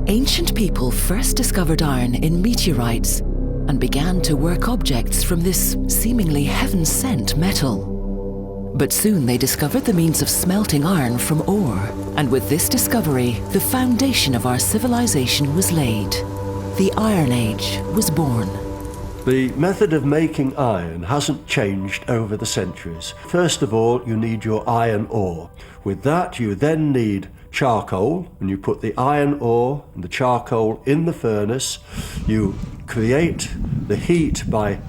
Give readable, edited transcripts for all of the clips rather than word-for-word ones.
Ancient people first discovered iron in meteorites and began to work objects from this seemingly heaven-sent metal. But soon they discovered the means of smelting iron from ore, and with this discovery, the foundation of our civilization was laid. The Iron Age was born. The method of making iron hasn't changed over the centuries. First of all, you need your iron ore. With that, you then need charcoal, and you put the iron ore and the charcoal in the furnace. You create the heat by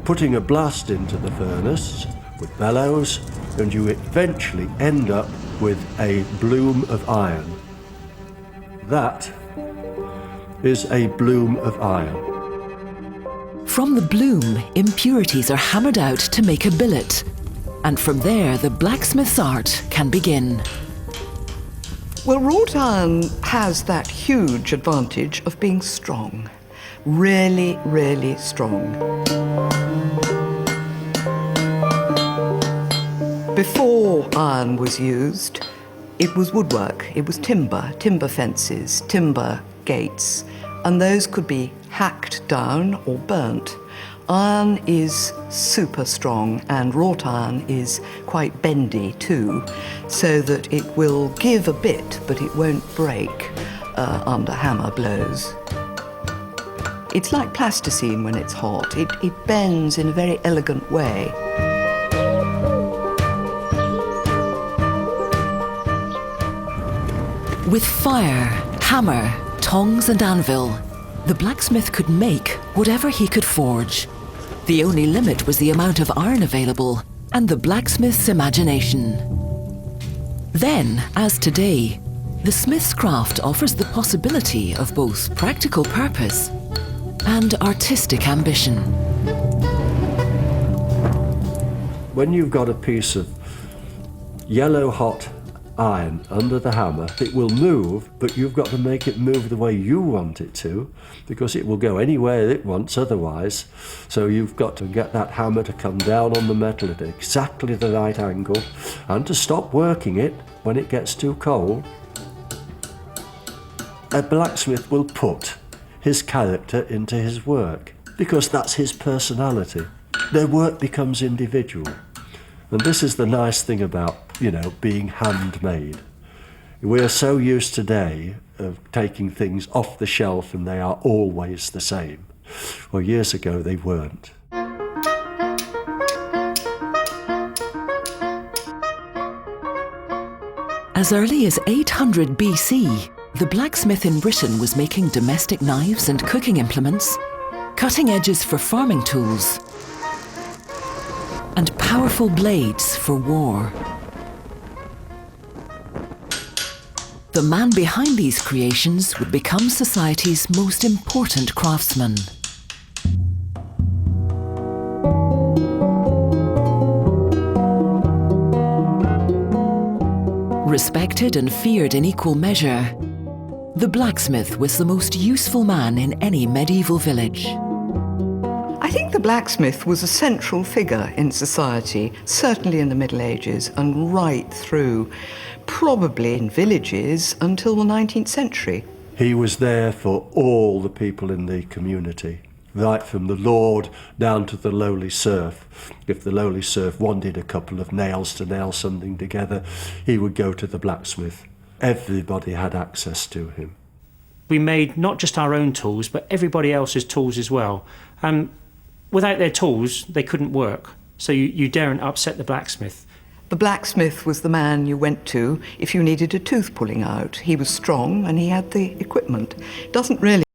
putting a blast into the furnace with bellows, and you eventually end up with a bloom of iron. That is a bloom of iron. From the bloom, impurities are hammered out to make a billet, and from there the blacksmith's art can begin. Well, wrought iron has that huge advantage of being strong. Really, really strong. Before iron was used, it was woodwork, it was timber, timber fences, timber gates, and those could be hacked down or burnt. Iron is super strong, and wrought iron is quite bendy too, so that it will give a bit, but it won't break under hammer blows. It's like plasticine when it's hot. It bends in a very elegant way. With fire, hammer, tongs and anvil, the blacksmith could make whatever he could forge. The only limit was the amount of iron available and the blacksmith's imagination. Then, as today, the smith's craft offers the possibility of both practical purpose and artistic ambition. When you've got a piece of yellow hot iron under the hammer, it will move, but you've got to make it move the way you want it to, because it will go anywhere it wants otherwise. So you've got to get that hammer to come down on the metal at exactly the right angle, and to stop working it when it gets too cold. A blacksmith will put his character into his work, because that's his personality. Their work becomes individual. And this is the nice thing about, being handmade. We are so used today of taking things off the shelf and they are always the same. Well, years ago they weren't. As early as 800 BC, the blacksmith in Britain was making domestic knives and cooking implements, cutting edges for farming tools, and powerful blades for war. The man behind these creations would become society's most important craftsman. Respected and feared in equal measure, the blacksmith was the most useful man in any medieval village. I think the blacksmith was a central figure in society, certainly in the Middle Ages and right through, probably in villages, until the 19th century. He was there for all the people in the community, right from the lord down to the lowly serf. If the lowly serf wanted a couple of nails to nail something together, he would go to the blacksmith. Everybody had access to him. We made not just our own tools, but everybody else's tools as well. Without their tools, they couldn't work. So you daren't upset the blacksmith. The blacksmith was the man you went to if you needed a tooth pulling out. He was strong and he had the equipment. Doesn't really